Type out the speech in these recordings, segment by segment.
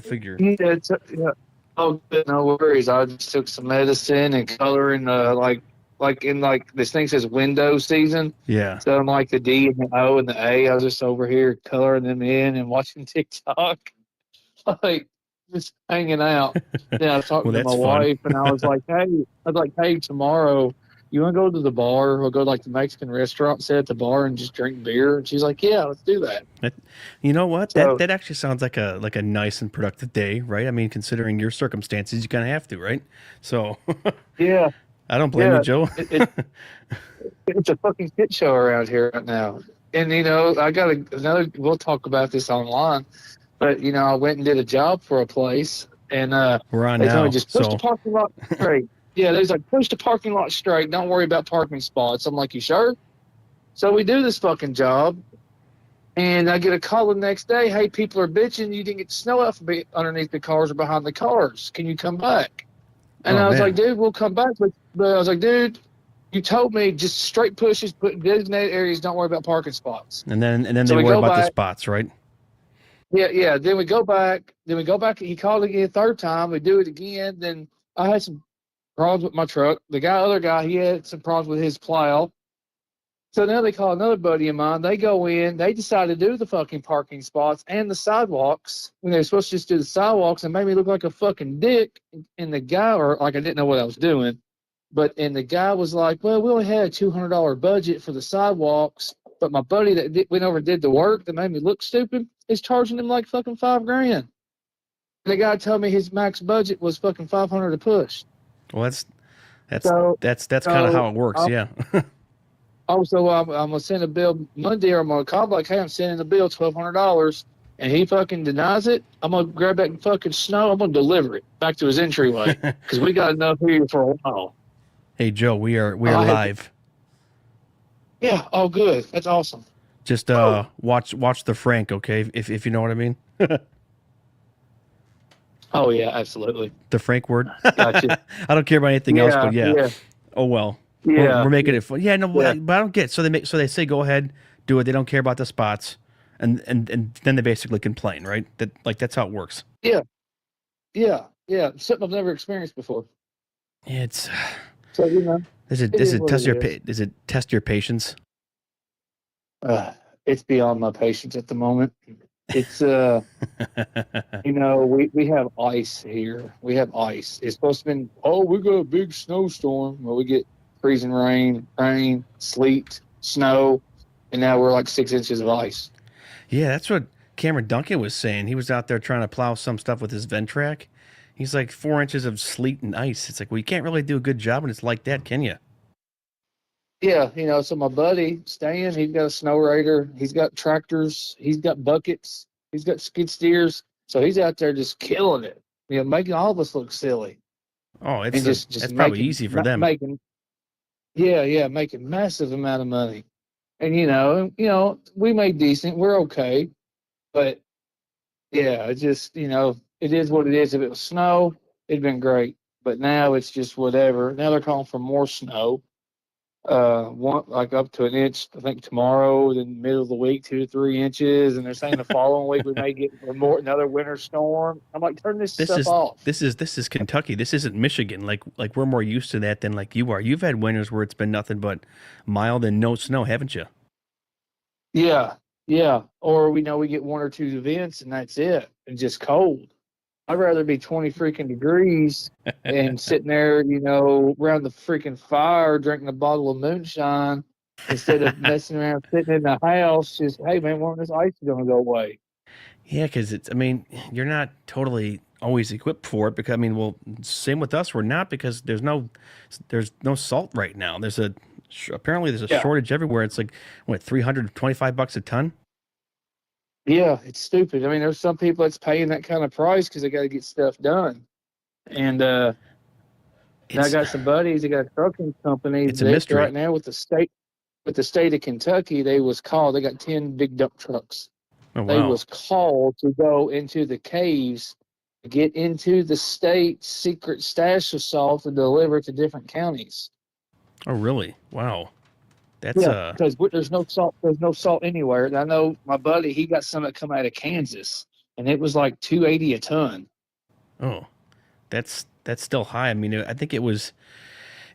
figure. Yeah, yeah. Oh, good, no worries. I just took some medicine and coloring, like in like this thing says window season. Yeah. So I'm like the D and the O and the A. I was just over here coloring them in and watching TikTok, like just hanging out. Then I was Well, talking to my that's fun. wife and I was like, hey, tomorrow you want to go to the bar? We'll go to like the Mexican restaurant, sit at the bar and just drink beer. And she's like, yeah, let's do that. That- You know what? That So that actually sounds like a nice and productive day, right? I mean, considering your circumstances, you kind of have to, right? So yeah, I don't blame you, yeah. Joe. It, it's a fucking shit show around here right now. And I got another. We'll talk about this online, but I went and did a job for a place, and We're on they told me now, just push the so parking lot straight. Yeah, they was like push the parking lot straight. Don't worry about parking spots. I'm like, you sure? So we do this fucking job, and I get a call the next day. Hey, people are bitching. You didn't get snow out from underneath the cars or behind the cars. Can you come back? And oh I was like, man, dude, we'll come back. But I was like, dude, you told me just straight pushes, put designated areas, don't worry about parking spots. and then So they we worry go about the back. spots, right? Yeah, yeah. Then we go back. Then we go back. He called again a third time. We do it again. Then I had some problems with my truck. Other guy, he had some problems with his plow. So now they call another buddy of mine. They go in. They decide to do the fucking parking spots and the sidewalks when they're supposed to just do the sidewalks and made me look like a fucking dick. And the guy, or like I didn't know what I was doing. And the guy was like, well, we only had a $200 budget for the sidewalks, but my buddy that went over and did the work that made me look stupid is charging him like fucking $5,000. And the guy told me his max budget was fucking 500 to push. Well, that's So, that's kind of so how it works, I, yeah. also I'm gonna send a bill Monday, or I'm gonna call like, hey, I'm sending a bill $1,200, and he fucking denies it. I'm gonna grab that fucking snow. I'm gonna deliver it back to his entryway because we got enough here for a while. Hey Joe, we are I had, live. yeah, oh good, that's awesome. Just Oh, watch the Frank, okay? If you know what I mean. oh yeah, absolutely. The Frank word. Gotcha. I don't care about anything else, Yeah, but yeah. yeah, Oh well, we're yeah, making it fun. Yeah, no, yeah, but I don't get. So they say go ahead, do it. They don't care about the spots, and then they basically complain, right? That's how it works. yeah, yeah. Something I've never experienced before. It's So it does is it what test it your is. does it test your patience? It's beyond my patience at the moment. It's we have ice here. We have ice. It's supposed to be, oh, we got a big snowstorm. Well, we get freezing rain, sleet, snow, and now we're like 6 inches of ice. Yeah, that's what Cameron Duncan was saying. He was out there trying to plow some stuff with his Ventrac. He's like 4 inches of sleet and ice. It's like, well, you can't really do a good job when it's like that, can you? Yeah, so my buddy Stan, he's got a snow raider, he's got tractors, he's got buckets, he's got skid steers, so he's out there just killing it, making all of us look silly, Oh, and just that's probably making easy for them. making yeah, making massive amount of money, and we made decent, we're okay, but yeah, it just it is what it is. If it was snow, it'd been great, but now it's just whatever. Now they're calling for more snow. One like up to an inch, I think tomorrow, then middle of the week, 2 to 3 inches, and they're saying the following week we may get another winter storm. I'm like, turn this This stuff is off. this is Kentucky. This isn't Michigan. Like we're more used to that than like you are. You've had winters where it's been nothing but mild and no snow, haven't you? Yeah, yeah. Or we know we get one or two events and that's it, and just cold. I'd rather be 20 freaking degrees and sitting there, around the freaking fire drinking a bottle of moonshine instead of messing around sitting in the house. Just, hey man, when this ice is gonna go away? Yeah, because it's. I mean, you're not totally always equipped for it. Because I mean, well, same with us. We're not because there's no salt right now. Apparently there's a Yeah. shortage everywhere. It's like what, $325 a ton. Yeah, it's stupid. I mean, there's some people that's paying that kind of price because they got to get stuff done. And I It's got some buddies. They got a trucking company. it's a They right mystery. now with the state of Kentucky, they was called. They got 10 big dump trucks. Oh They wow. was called to go into the caves, to get into the state secret stash of salt to deliver to different counties. Oh really? Wow. That's Yeah, because there's no salt. There's no salt anywhere. And I know my buddy. He got some that come out of Kansas. and it was like 280 a ton. Oh, that's still high. I mean, I think it was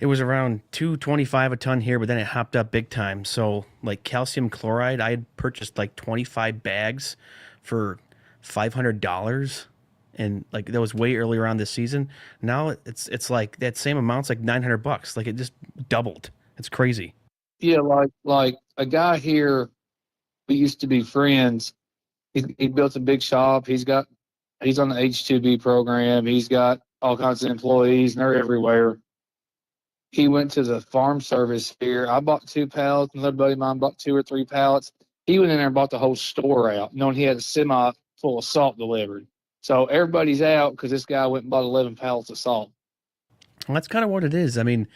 around 225 a ton here, but then it hopped up big time. So like calcium chloride, I had purchased like 25 bags for $500, and like that was way earlier on this season. Now it's like that same amount's like $900. Like it just doubled. It's crazy. Yeah, like a guy here, we used to be friends. He built a big shop. He's on the H2B program. He's got all kinds of employees, and they're everywhere. He went to the farm service here. I bought 2 pallets. Another buddy of mine bought 2 or 3 pallets. He went in there and bought the whole store out, knowing he had a semi full of salt delivered. So everybody's out because this guy went and bought 11 pallets of salt. Well, that's kind of what it is. I mean,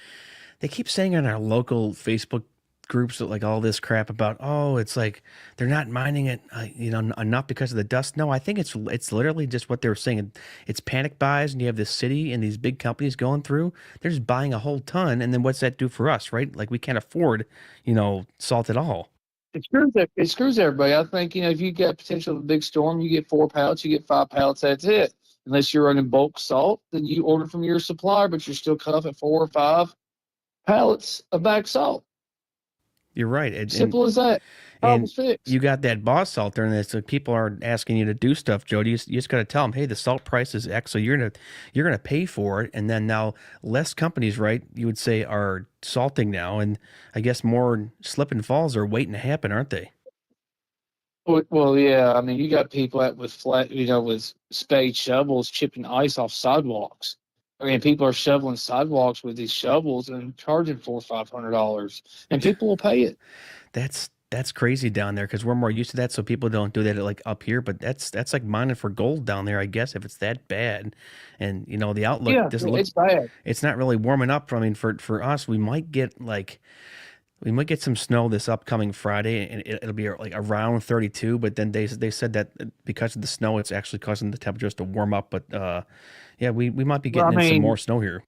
they keep saying in our local Facebook groups that like all this crap about, oh, it's like they're not mining it, enough because of the dust. No, I think it's literally just what they were saying. It's panic buys, and you have this city and these big companies going through. They're just buying a whole ton, and then what's that do for us, right? Like we can't afford, salt at all. It screws everybody. I think, if you get potential of a big storm, you get 4 pallets, you get 5 pallets, that's it. Unless you're running bulk salt, then you order from your supplier, but you're still cut off at 4 or 5 pallets of bag salt. You're right, and Simple as that. and Problem's fixed. you got that boss out there, and it's like people are asking you to do stuff, Jody. You just got to tell them, hey, the salt price is X, so you're gonna pay for it, and then now less companies, right? You would say are salting now, and I guess more slip and falls are waiting to happen, aren't they? Well, yeah. I mean, you got people with flat, with spade shovels chipping ice off sidewalks. I mean, people are shoveling sidewalks with these shovels and charging $400 or $500, and people will pay it. That's crazy down there because we're more used to that, so people don't do that like up here. But that's like mining for gold down there, I guess, if it's that bad. And the outlook Yeah, doesn't look. it's bad. It's not really warming up. I mean, for us, we might get some snow this upcoming Friday, and it'll be like around 32. But then they said that because of the snow, it's actually causing the temperatures to warm up. But yeah, we might be Well, getting in some more snow here.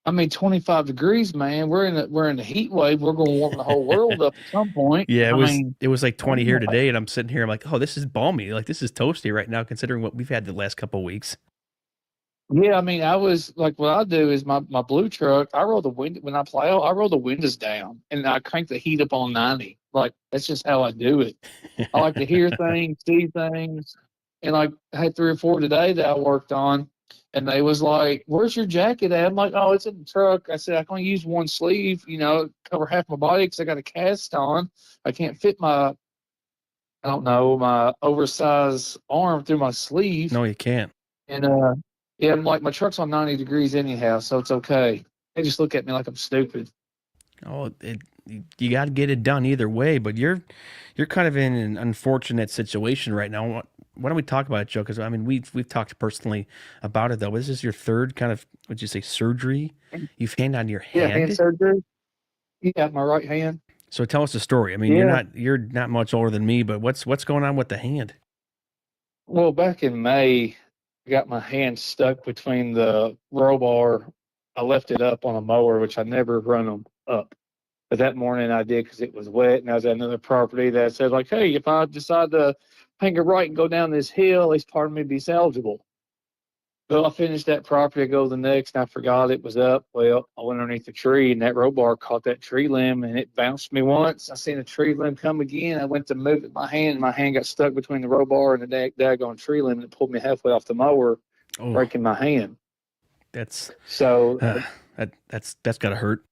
25 degrees, man. We're in the heat wave. We're going to warm the whole world up at some point. Yeah, it I was mean, it was like 20 here yeah. today, and I'm sitting here. I'm like, oh, this is balmy. Like this is toasty right now, considering what we've had the last couple of weeks. Yeah, I mean, I was like, what I do is my blue truck. I roll the window when I plow. I roll the windows down and I crank the heat up on 90. Like that's just how I do it. I like to hear things, see things, and like I had 3 or 4 today that I worked on, and they was like, "Where's your jacket at?" I'm like, "Oh, it's in the truck." I said, "I can only use one sleeve, cover half my body because I got a cast on. I can't fit I don't know, my oversized arm through my sleeve." No, you can't. And yeah, I'm like, my truck's on 90 degrees anyhow, so it's okay. They just look at me like I'm stupid. Oh, you got to get it done either way. But you're kind of in an unfortunate situation right now. Why don't we talk about it, Joe? Because I mean, we've talked personally about it though. This is your third kind of, would you say, surgery you've had on your Yeah, hand hand. surgery. Yeah, my right hand. So tell us the story. I mean, you're Yeah. not much older than me, but what's going on with the hand? Well, back in May, I got my hand stuck between the row bar. I left it up on a mower, which I never run them up. But that morning I did because it was wet, and I was at another property that said, like, hey, if I decide to hang a right and go down this hill, at least part of me be salvageable. Well, I finished that property. I go to the next, and I forgot it was up. Well, I went underneath the tree, and that row bar caught that tree limb, and it bounced me once. I seen a tree limb come again. I went to move it my hand, and my hand got stuck between the row bar and the daggone tree limb, and it pulled me halfway off the mower, Oh, breaking my hand. that's So, that's gotta hurt.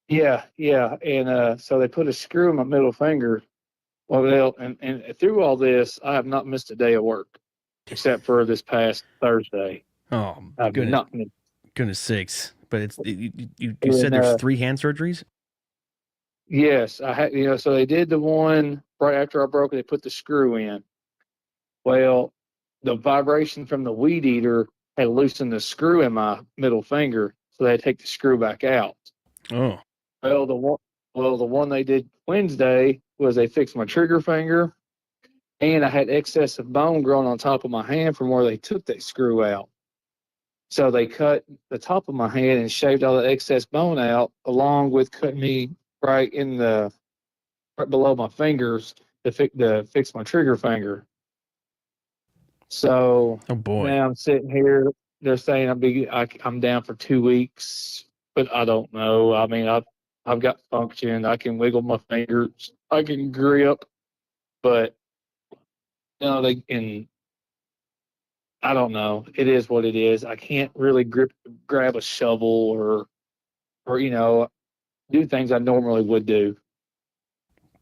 yeah, yeah. And so they put a screw in my middle finger. Well, and through all this, I have not missed a day of work except for this past Thursday. Oh I've goodness, not missed. goodness sakes! But you said And there's three hand surgeries. yes, I had, so they did the one right after I broke it, they put the screw in. Well, the vibration from the weed eater had loosened the screw in my middle finger, so they had to take the screw back out. Oh, Well, the one they did Wednesday was they fixed my trigger finger, and I had excess of bone growing on top of my hand from where they took that screw out. So they cut the top of my hand and shaved all the excess bone out, along with cutting me right below my fingers to fix my trigger finger. So Oh boy. now I'm sitting here. They're saying I'm down for 2 weeks, but I don't know. I mean, I've got function. I can wiggle my fingers. I can grip, but they can. I don't know. It is what it is. I can't really grab a shovel or do things I normally would do.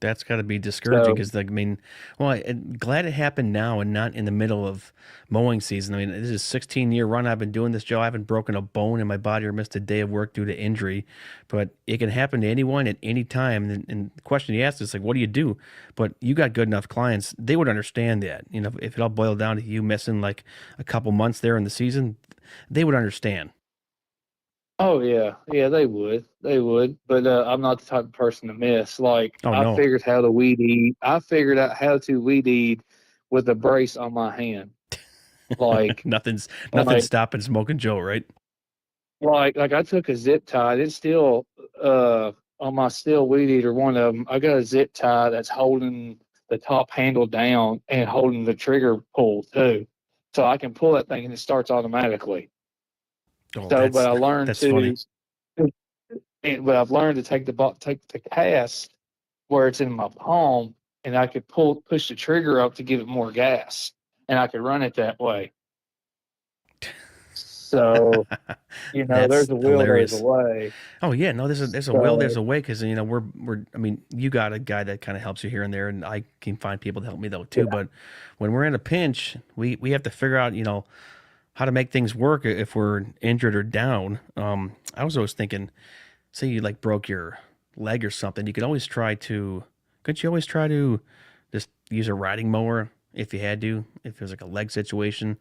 That's got to be discouraging So, because, like, I mean, well, I'm glad it happened now and not in the middle of mowing season. I mean, this is a 16-year run I've been doing this, Joe. I haven't broken a bone in my body or missed a day of work due to injury, but it can happen to anyone at any time. And the question you asked is like, what do you do? But you got good enough clients; they would understand that. You know, if it all boiled down to you missing like a couple months there in the season, they would understand. oh yeah, yeah, they would. But I'm not the type of person to miss. Like Oh no, I figured out how to weed eat with a brace on my hand. Like, nothing's like, stopping smoking Joe, right? like I took a zip tie. It's still on my steel weed eater. One of them, I got a zip tie that's holding the top handle down and holding the trigger pull too, so I can pull that thing and it starts automatically. Oh, So, but that's I learned that's funny. to, but I've learned to take the cast where it's in my palm, and I could push the trigger up to give it more gas, and I could run it that way. So, That's there's a will, there's a hilarious. way. Oh yeah, no, there's a will, there's So, a way because we're I mean, you got a guy that kind of helps you here and there, and I can find people to help me though too. yeah. But when we're in a pinch, we have to figure out how to make things work if we're injured or down. I was always thinking, say you like broke your leg or something, couldn't you always try to just use a riding mower if you had to, if it was like a leg situation?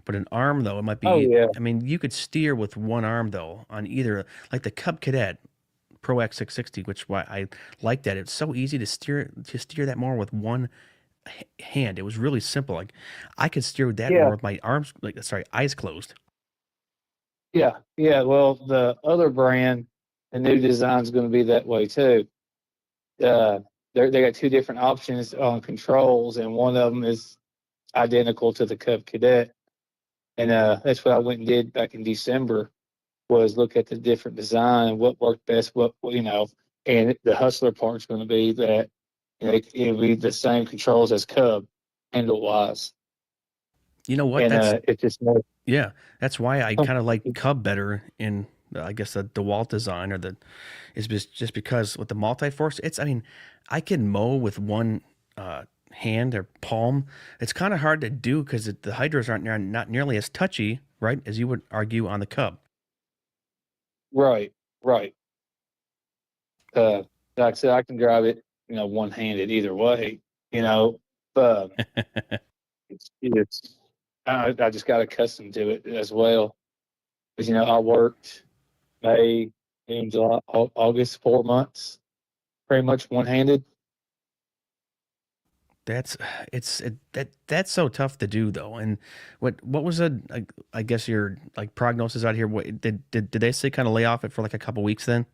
But an arm though, it might Oh be, yeah. I mean, you could steer with one arm though on either, like the Cub Cadet Pro X660, which why I like that. It's so easy to steer that mower with one hand. It was really simple. Like I could steer with that Yeah. mower with my arms, like sorry, eyes closed. Yeah. Yeah. Well, the other brand, the new design is going to be that way too. Uh, they got two different options on controls, and one of them is identical to the Cub Cadet. And that's what I went and did back in December, was look at the different design and what worked best, and the hustler part's going to be that it'll be the same controls as Cub handle wise, You know what? and That's it's just more. Yeah, that's why I kind of like Cub better in I guess the DeWalt design or the is just because with the multi-force, I mean, I can mow with one hand or palm. It's kind of hard to do because the hydros aren't not nearly as touchy, right, as you would argue on the Cub. Right, right. Uh, like I said, I can drive it, one handed either way, you know. But it's I just got accustomed to it as well. Because I worked May, June, July, August, 4 months, pretty much one handed. That's that's so tough to do though. And what was I guess your like prognosis out here? What did they say kind of lay off it for like a couple weeks then?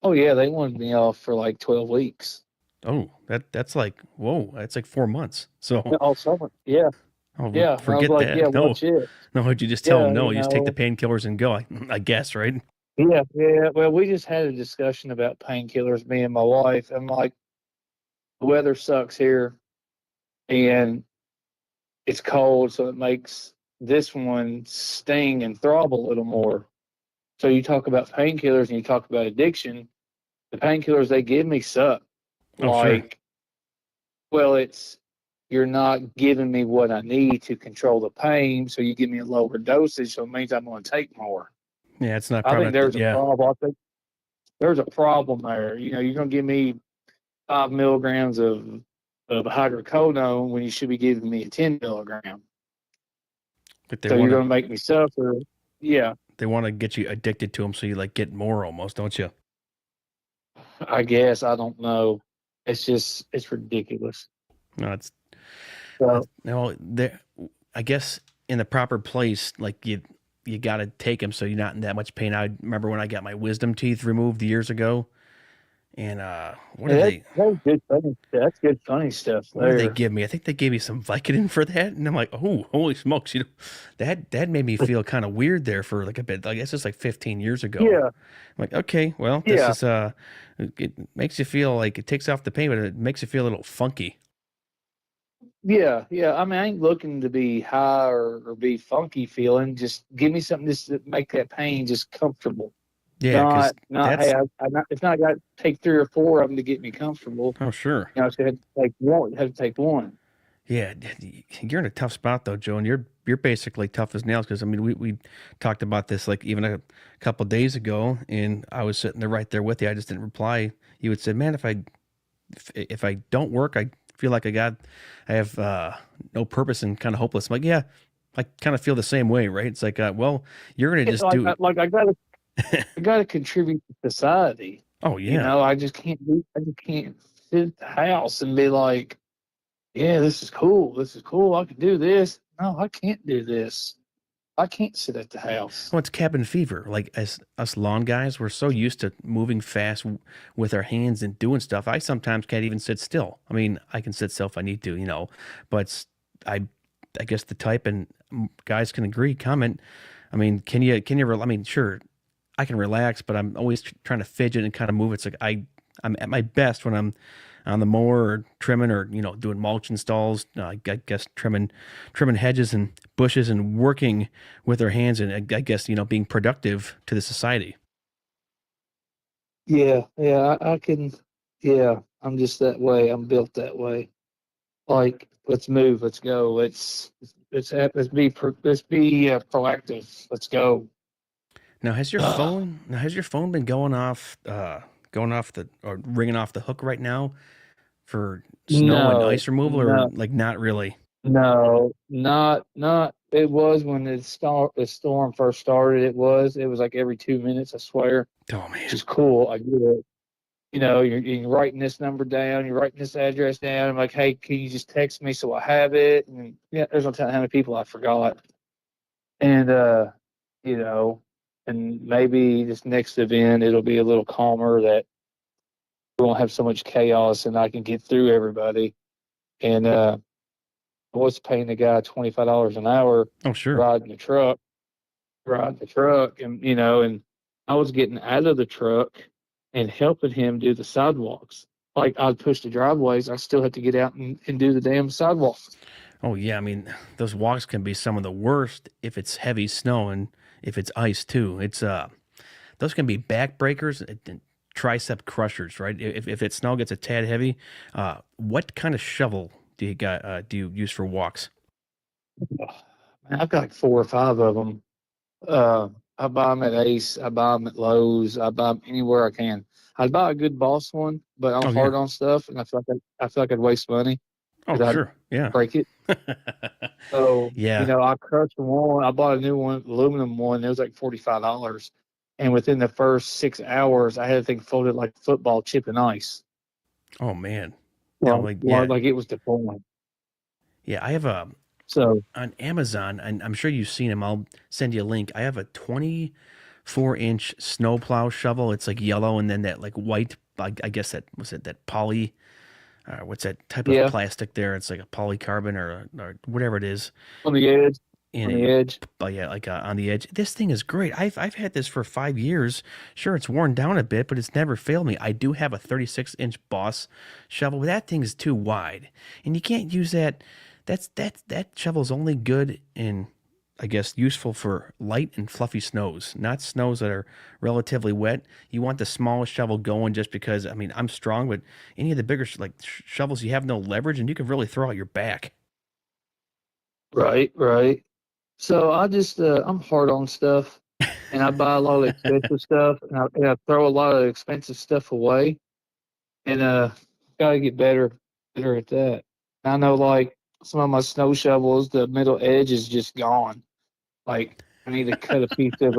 Oh yeah, they wanted me off for like 12 weeks. Oh, that's like whoa, that's like 4 months. So Yeah, all summer. Yeah, oh, yeah. I was forget like, yeah, that. No, watch it. no, would you just tell Yeah, them no? You just take the painkillers and go. I guess, right? yeah, yeah. Well, we just had a discussion about painkillers, me and my wife. I'm like, the weather sucks here, and it's cold, so it makes this one sting and throb a little more. So you talk about painkillers and you talk about addiction. The painkillers they give me suck. Oh, sure. Like, well, it's you're not giving me what I need to control the pain, so you give me a lower dosage, so it means I'm going to take more. Yeah, it's not I probably think not. there's a Yeah, problem. I think there's a problem there. You're going to give me 5 milligrams of hydrocodone when you should be giving me a 10 milligram. but So you're going to make me suffer. Yeah, they want to get you addicted to them, so you like get more almost, don't you? I guess I don't know. It's ridiculous. No, it's So no. There, I guess in the proper place, like you got to take them so you're not in that much pain. I remember when I got my wisdom teeth removed years ago, And what Yeah, are they? that's good funny. That's good funny stuff What did they there. give me? I think they gave me some Vicodin for that, and I'm like, oh, holy smokes! That made me feel kind of weird there for like a bit. Like it's just like 15 years ago. Yeah, I'm like, okay, well, this yeah, is it makes you feel like it takes off the pain, but it makes you feel a little funky. yeah. I mean, I ain't looking to be high or be funky feeling. Just give me something just to make that pain just comfortable. Yeah, because Not hey, that's it's not got to take three or four of them to get me comfortable. oh sure. You know, I had to take one. Had to take one. Yeah, you're in a tough spot though, Joe, and you're basically tough as nails because I mean we talked about this like even a couple days ago, and I was sitting there right there with you. I just didn't reply. You had said, "Man, if I don't work, I feel like I have no purpose and kind of hopeless." I'm like, yeah, I kind of feel the same way, right? It's like, well, you're gonna It's just do. like I gotta contribute to society. Oh You yeah. know, I just can't sit at the house and be like, yeah, this is cool. This is cool. I can do this. No, I can't do this. I can't sit at the house. Well, it's cabin fever. Like as us lawn guys, we're so used to moving fast with our hands and doing stuff. I sometimes can't even sit still. I mean, I can sit still if I need to, but I, I guess the type and guys can agree. Comment. I mean, I mean, sure, I can relax, but I'm always trying to fidget and kind of move. It's like I'm at my best when I'm on the mower or trimming or doing mulch installs. I guess trimming hedges and bushes and working with our hands and I guess being productive to the society. Yeah, I can. Yeah, I'm just that way. I'm built that way. Like, let's move. Let's go. Let's be proactive. Let's go. Now has your phone been going off the or ringing off the hook right now for snow and No, ice removal or no, like not really? no, not. It was when the storm first started. It was like every 2 minutes. I swear, Oh which man. is cool. I get it. You know, you're writing this number down, you're writing this address down. I'm like, hey, can you just text me so I have it? And yeah, there's no telling how many people I forgot. And you know, and maybe this next event it'll be a little calmer that we won't have so much chaos and I can get through everybody. And I was paying the guy $25 an hour Oh sure. riding the truck, and and I was getting out of the truck and helping him do the sidewalks. Like I'd push the driveways, I still had to get out and do the damn sidewalks. Oh yeah, I mean those walks can be some of the worst if it's heavy snow and if it's ice too. It's those can be backbreakers and tricep crushers, right? If it snow gets a tad heavy, what kind of shovel do you use for walks? Man, I've got like four or five of them. I buy them at Ace. I buy them at Lowe's. I buy them anywhere I can. I'd buy a good Boss one, but I'm Oh yeah. hard on stuff, and I feel like I'd waste money Oh because I'd sure. Yeah. break it. So Yeah. I crushed one. I bought a new one, aluminum one. It was like $45, and within the first 6 hours, I had the thing folded like football, chip and ice. Oh man. No, like yeah. Like it was deploying. Yeah, I have a So on Amazon, and I'm sure you've seen them. I'll send you a link. I have a 24-inch snowplow shovel. It's like yellow and then that like white, I guess that was it, that poly, what's that type of yeah, plastic there? It's like a polycarbon or whatever it is. on the edge, And on the edge. but yeah, like on the edge. This thing is great. I've had this for 5 years. Sure, it's worn down a bit, but it's never failed me. I do have a 36-inch Boss shovel, but that thing is too wide, and you can't use that. That shovel's only good and I guess useful for light and fluffy snows, not snows that are relatively wet. You want the smallest shovel going just because I mean I'm strong, but any of the bigger shovels you have no leverage and you can really throw out your back. Right, right. So I'm hard on stuff, and I buy a lot of expensive stuff, and I throw a lot of expensive stuff away, and gotta get better at that. I know like some of my snow shovels, the middle edge is just gone. Like I need to cut a piece of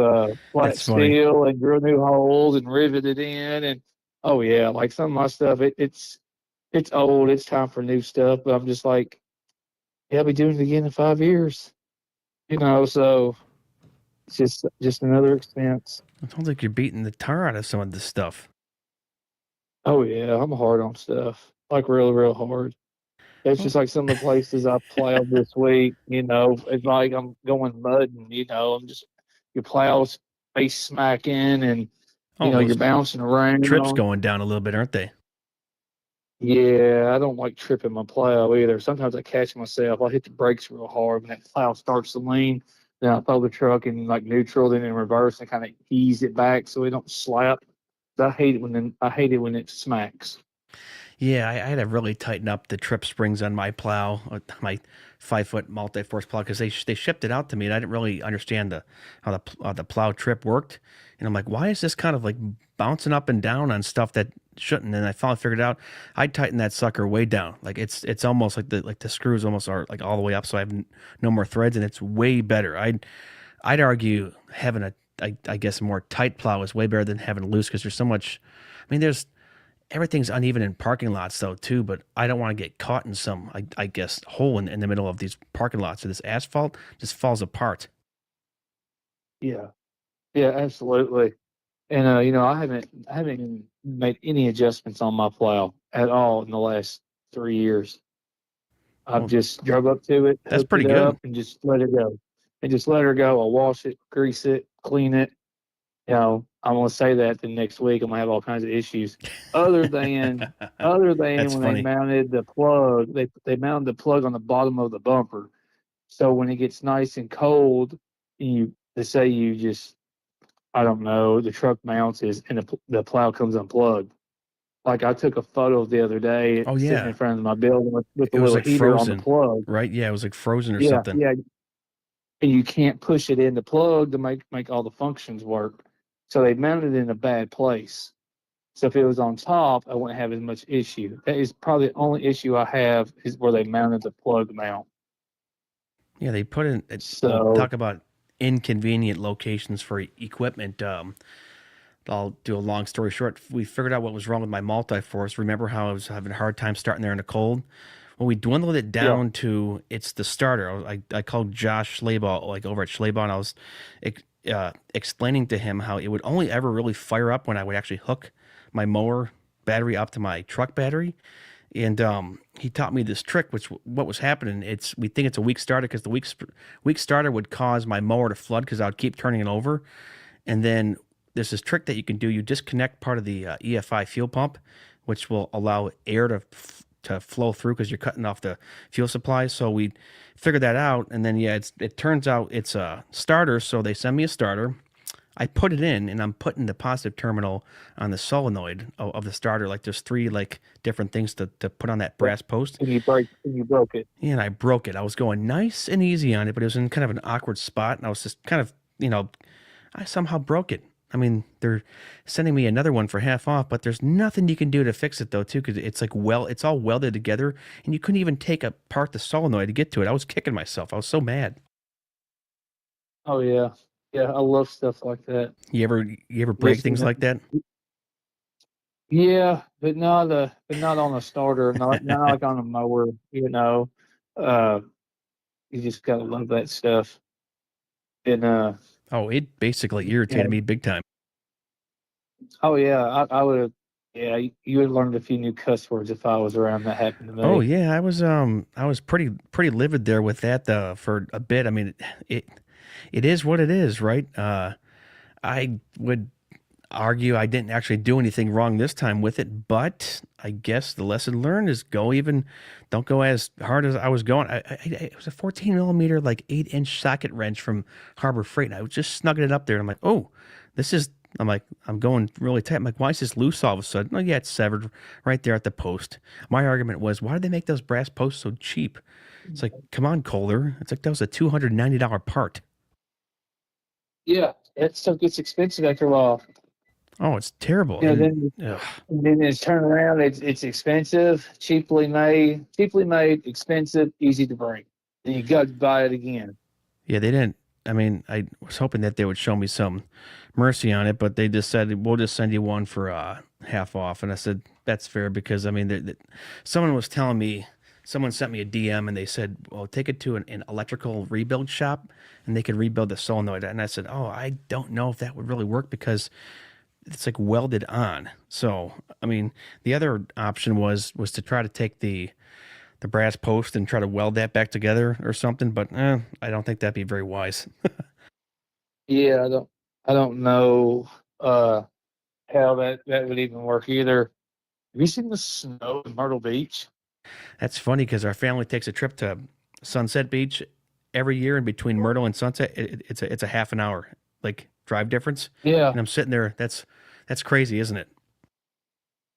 flat That's funny. steel and drill new holes and rivet it in, and oh yeah, like some of my stuff, it's old. It's time for new stuff, but I'm just like, yeah, I'll be doing it again in 5 years. So it's just another expense. It sounds like you're beating the tar out of some of this stuff. Oh yeah, I'm hard on stuff. Like real, real hard. It's Well, just like some of the places I plowed this week, it's like I'm going mudding, I'm just your plows face smacking and oh, you're those bouncing trips around. going down a little bit, aren't they? Yeah, I don't like tripping my plow either. Sometimes I catch myself. I hit the brakes real hard when that plow starts to lean. Then I throw the truck in like neutral, then in reverse and kind of ease it back so it don't slap. I hate it when it smacks. Yeah, I had to really tighten up the trip springs on my plow, my 5 foot multi-force plow, because they shipped it out to me, and I didn't really understand the plow trip worked. And I'm like, why is this kind of like bouncing up and down on stuff that shouldn't? And I finally figured out I tightened that sucker way down. Like it's almost like the screws almost are like all the way up, so I have no more threads, and it's way better. I'd argue having I guess a more tight plow is way better than having a loose because there's so much. I mean, there's everything's uneven in parking lots though too, but I don't want to get caught in some I guess hole in the middle of these parking lots. So this asphalt just falls apart. Yeah. Yeah, absolutely. And I haven't even made any adjustments on my plow at all in the last 3 years. I've Well, just drove up to it, that's hooked pretty it up, good. and just let it go. And just let her go. I'll wash it, grease it, clean it. I'm gonna say that the next week I'm gonna have all kinds of issues. Other than other than That's when they funny. mounted the plug, they mounted the plug on the bottom of the bumper. So when it gets nice and cold, they say you just I don't know the truck mounts is and the plow comes unplugged. Like I took a photo the other day Oh sitting yeah, in front of my building with the it was little like heater on the frozen, plug. right? Yeah, it was like frozen or Yeah, something. yeah, and you can't push it in the plug to make all the functions work. So they mounted it in a bad place. So if it was on top, I wouldn't have as much issue. That is probably the only issue I have is where they mounted the plug mount. Yeah, they put in well So talk about inconvenient locations for equipment. I'll do a long story short. We figured out what was wrong with my multi-force. Remember how I was having a hard time starting there in the cold? Well, we dwindled it yeah, down to it's the starter. I called Josh Schlabach, like over at Schlabach, and I was explaining to him how it would only ever really fire up when I would actually hook my mower battery up to my truck battery. And he taught me this trick, which what was happening. It's we think it's a weak starter because the weak starter would cause my mower to flood because I would keep turning it over. And then there's this trick that you can do. You disconnect part of the EFI fuel pump, which will allow air to flow through because you're cutting off the fuel supply. So we figured that out, and then yeah, it turns out it's a starter. So they send me a starter. I put it in, and I'm putting the positive terminal on the solenoid of the starter. Like there's three like different things to put on that yeah. brass post. And you broke it. And I broke it. I was going nice and easy on it, but it was in kind of an awkward spot, and I was just kind of I somehow broke it. I mean, they're sending me another one for half off, but there's nothing you can do to fix it though, too, because it's like it's all welded together, and you couldn't even take apart the solenoid to get to it. I was kicking myself. I was so mad. Oh yeah, yeah. I love stuff like that. You ever break Listen, things like that? yeah, but not on a starter, not like on a mower. Uh, you just gotta love that stuff. And Oh, it basically irritated yeah, me big time. oh yeah, I would have. Yeah, you would have learned a few new cuss words if I was around. That happened to Oh me. yeah, I was pretty livid there with that for a bit. I mean, it is what it is, right? I would argue I didn't actually do anything wrong this time with it, but I guess the lesson learned is don't go as hard as I was going. It was a 14 millimeter, like 8-inch socket wrench from Harbor Freight, and I was just snugging it up there. And I'm like, oh, this is. I'm like, I'm going really tight. I'm like, why is this loose all of a sudden? Oh yeah, it's severed right there at the post. My argument was, why did they make those brass posts so cheap? It's like, come on, Kohler. It's like that was a $290 part. Yeah, that stuff gets expensive after a while. Oh, it's terrible. Yeah, And then ugh, and then it's turned around. It's expensive, cheaply made, expensive, easy to bring. And you got to buy it again. yeah, they didn't. I mean, I was hoping that they would show me some mercy on it, but they just said we'll just send you one for half off, and I said that's fair because I mean, someone was telling me, someone sent me a DM and they said, well, take it to an electrical rebuild shop and they could rebuild the solenoid, and I said, oh, I don't know if that would really work because it's like welded on. So I mean, the other option was to try to take the brass post and try to weld that back together or something. But I don't think that'd be very wise. Yeah, I don't know uh how that would even work either. Have you seen the snow in Myrtle Beach? That's funny because our family takes a trip to Sunset Beach every year, and between Myrtle and Sunset, it's a half an hour like drive difference. Yeah, And I'm sitting there. That's crazy, isn't it?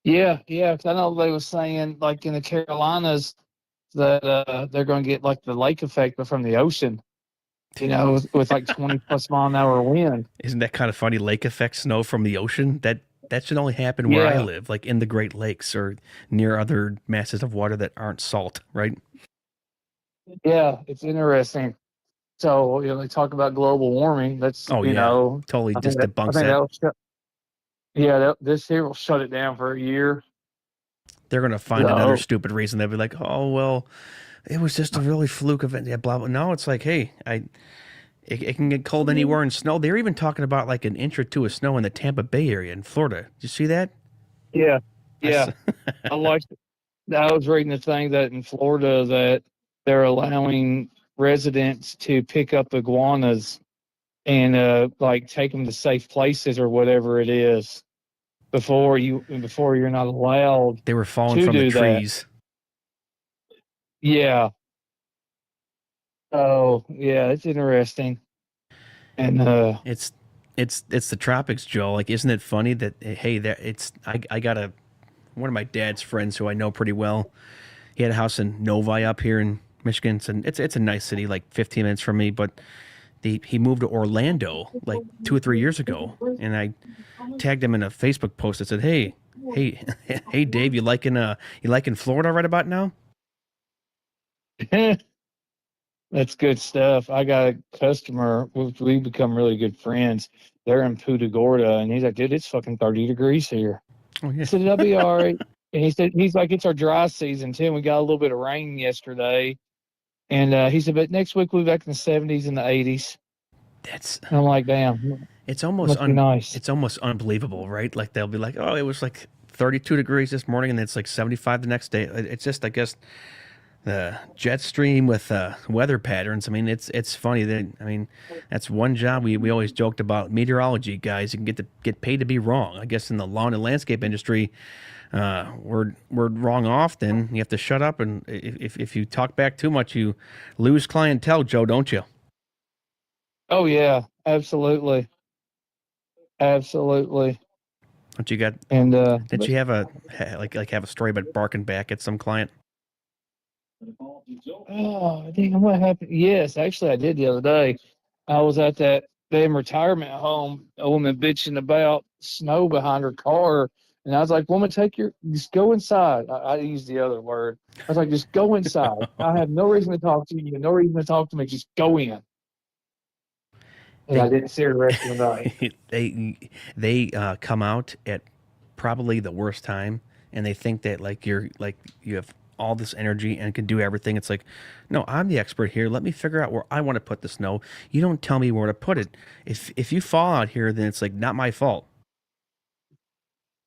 yeah. 'Cause I know they were saying like in the Carolinas that they're going to get like the lake effect, but from the ocean. With like 20 plus mile an hour wind. Isn't that kind of funny? Lake effect snow from the ocean. That should only happen where I Yeah, live, like in the Great Lakes or near other masses of water that aren't salt, right? yeah, it's interesting. So they talk about global warming. That's Oh yeah, totally I think just that I debunks think that. that'll shut. Yeah, this here will shut it down for a year. They're gonna find another So stupid reason. They'll be like, "Oh well, it was just a really fluke event." Yeah, blah blah. No, it's like, hey, it can get cold anywhere and snow. They're even talking about like an inch or two of snow in the Tampa Bay area in Florida. Did you see that? yeah, I yeah. s- I like. I was reading the thing that in Florida that they're allowing residents to pick up iguanas and like take them to safe places or whatever it is before you're not allowed they were falling to from the do that. trees. Yeah. Oh, yeah, it's interesting. And It's it's the tropics, Joe. Like, isn't it funny that hey, there it's I got a one of my dad's friends who I know pretty well. He had a house in Novi up here in Michigan. It's a nice city, like 15 minutes from me. But he moved to Orlando like 2 or 3 years ago, and I tagged him in a Facebook post that said, hey, hey, Dave, you liking Florida right about now? that's good stuff. I got a customer, we become really good friends. They're in Punta Gorda, and he's like, dude, it's fucking 30 degrees here. Oh I yeah, said, it'll be all right. And he's like, it's our dry season too. And we got a little bit of rain yesterday. And he said, but next week we'll be back in the 70s and the 80s. that's And I'm like, damn, it's almost must be nice. it's almost unbelievable, right? Like they'll be like, oh, it was like 32 degrees this morning, and it's like 75 the next day. It's just, I guess, the jet stream with weather patterns. I mean, it's funny that I mean, that's one job we always joked about meteorology guys. You can get paid to be wrong. I guess in the lawn and landscape industry, we're wrong often. You have to shut up, and if you talk back too much, you lose clientele, Joe, don't you? Oh, yeah, absolutely. Absolutely. Don't you got? And, Did but you have like have a story about barking back at some client? oh, damn, what happened? Yes, actually, I did the other day. I was at that damn retirement home, a woman bitching about snow behind her car. And I was like, woman, just go inside. I used the other word. I was like, just go inside. I have no reason to talk to you, no reason to talk to me. Just go in. And I They didn't see her the rest of the night. they come out at probably the worst time, and they think that like you have all this energy and can do everything. It's like, no, I'm the expert here. Let me figure out where I want to put the snow. You don't tell me where to put it. If you fall out here, then it's like not my fault.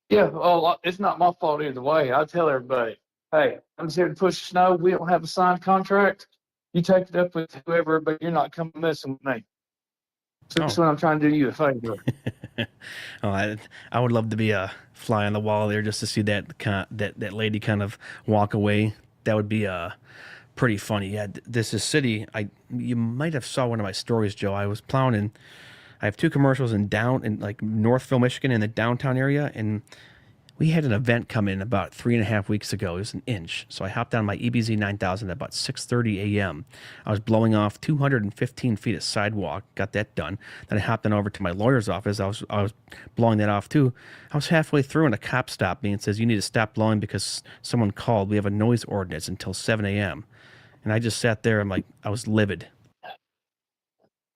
Yeah, well, it's not my fault either way. I tell everybody, hey, I'm just here to push snow. We don't have a signed contract. You take it up with whoever, but you're not coming messing with me. So Oh, that's when I'm trying to do you a favor. oh, I would love to be a fly on the wall there just to see that lady kind of walk away. That would be pretty funny. Yeah, this is city. I You might have saw one of my stories, Joe. I was plowing in. I have two commercials in like Northville, Michigan, in the downtown area, and we had an event come in about 3.5 weeks ago. It was an inch. So I hopped on my EBZ 9000 at about 6:30 a.m. I was blowing off 215 feet of sidewalk. Got that done. Then I hopped on over to my lawyer's office. I was blowing that off too. I was halfway through and a cop stopped me and says, "You need to stop blowing because someone called. We have a noise ordinance until 7 a.m." And I just sat there. I'm like, I was livid.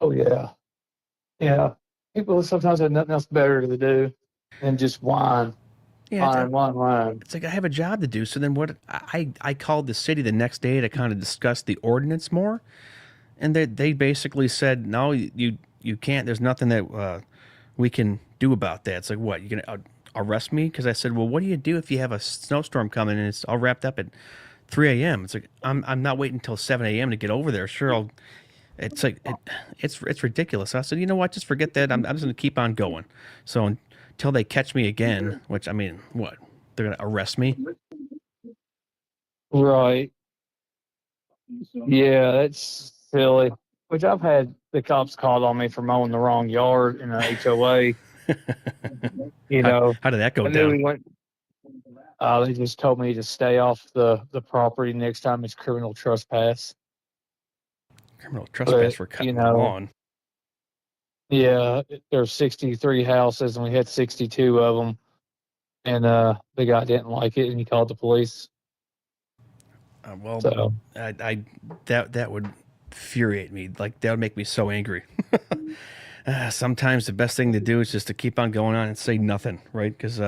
Oh yeah, yeah. People sometimes have nothing else better to do than just whine, Yeah, whine, whine, whine. it's like I have a job to do. So then what? I called the city the next day to kind of discuss the ordinance more, and they basically said no, you can't. There's nothing that we can do about that? It's like, what, you gonna arrest me? Because I said, well, what do you do if you have a snowstorm coming and it's all wrapped up at 3 a.m.? It's like I'm not waiting until 7 a.m. to get over there. Sure, I'll. It's like it's ridiculous. I said, you know what? Just forget that. I'm just gonna keep on going. So until they catch me again, which I mean, what, they're gonna arrest me? Right. Yeah, that's silly. Which I've had the cops called on me for mowing the wrong yard in a HOA. You how, know, how did that go I knew down? he went. They just told me to stay off the property next time it's criminal trespass. Criminal But trespass for you cutting the know, lawn. yeah, there's 63 houses and we had 62 of them, and the guy didn't like it and he called the police. Well, So, I that would infuriate me. Like that would make me so angry. Sometimes the best thing to do is just to keep on going on and say nothing, right? Because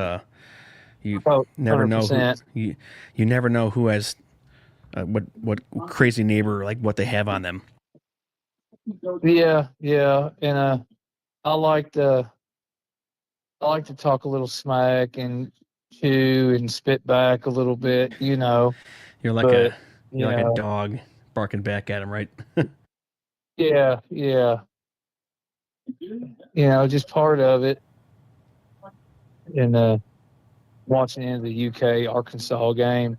you oh, never know who 100%. you never know who has what crazy neighbor, like what they have on them. Yeah, yeah, and I like to I like to talk a little smack and chew and spit back a little bit, You're like but a you you're like a know, dog barking back at him, right? yeah, yeah, just part of it. And watching into the UK Arkansas game,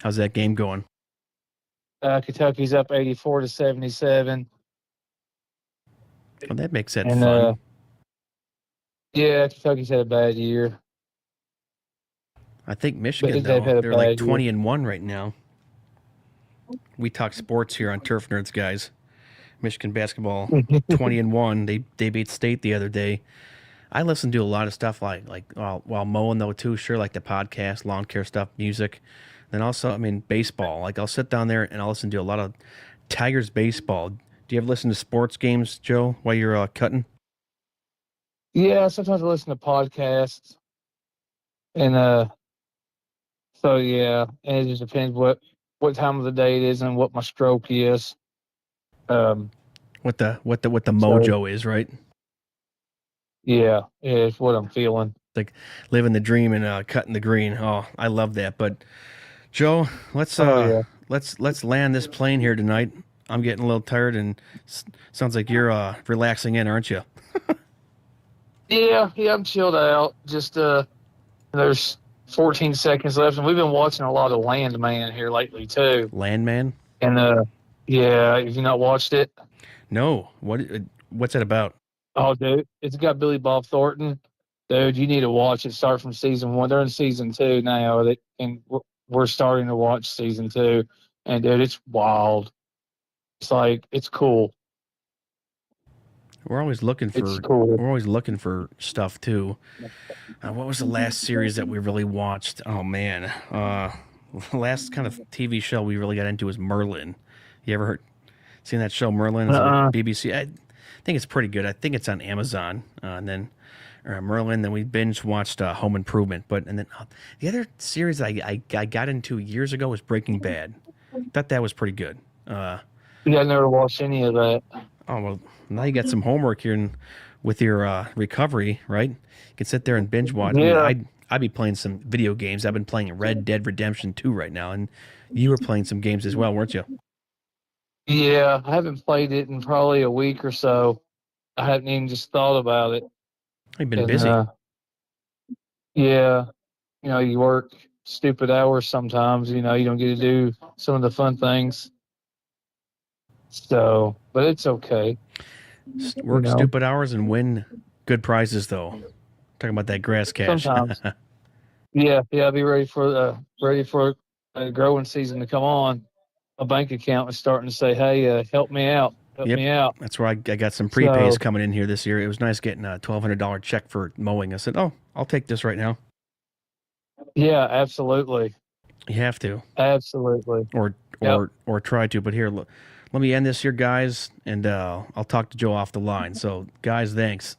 How's that game going? Kentucky's up 84-77, Well, that makes that and fun. yeah, Kentucky's had a bad year. I think Michigan They've though, had a they're like bad year. 20-1 right now. We talk sports here on Turf Nerds, guys. Michigan basketball 20-1. They beat State the other day. I listen to a lot of stuff like while mowing though too. Sure, like the podcast, lawn care stuff, music. Then also, I mean, baseball. Like I'll sit down there and I'll listen to a lot of Tigers baseball. Do you ever listen to sports games, Joe, while you're cutting? Yeah, sometimes I listen to podcasts, and so yeah, and it just depends what time of the day it is and what my stroke is. Um, What the so mojo is, right? yeah, it's what I'm feeling. Like living the dream and cutting the green. Oh, I love that. But Joe, Oh yeah, let's land this plane here tonight. I'm getting a little tired, and sounds like you're relaxing in, aren't you? yeah. I'm chilled out. Just there's 14 seconds left, and we've been watching a lot of Landman here lately too. Landman? And yeah, if you not watched it, No. What's it about? oh dude, it's got Billy Bob Thornton. Dude, you need to watch it. Start from season one. They're in season two now, and we're starting to watch season two. And dude, it's wild. It's like it's cool. We're always looking It's for cool. we're always looking for stuff too. What was the last series that we really watched? Oh man, the last kind of TV show we really got into was Merlin. You ever seen that show Merlin? It's a Uh-uh. BBC. I think it's pretty good. I think it's on Amazon. And then Merlin. Then we binge watched Home Improvement. But and then the other series I got into years ago was Breaking Bad. Thought that was pretty good. Yeah, I never watched any of that. Oh well, now you got some homework here with your recovery, right? You can sit there and binge watch. I mean, Yeah, I'd be playing some video games. I've been playing Red Dead Redemption 2 right now, and you were playing some games as well, weren't you? yeah. I haven't played it in probably a week or so. I haven't even just thought about it. I've been And busy. yeah, you work stupid hours sometimes. You don't get to do some of the fun things. So, but it's okay. You Work know, stupid hours and win good prizes, though. Talking about that grass cash. sometimes. Yeah, yeah. Be ready for a growing season to come on. A bank account is starting to say, "Hey, help me out, help Yep, me out." that's where I got some prepays So, coming in here this year. It was nice getting a $1,200 check for mowing. I said, "Oh, I'll take this right now." yeah, absolutely, You have to, absolutely. or Yep. or try to. But here, let me end this here, guys, and I'll talk to Joe off the line. So, guys, thanks.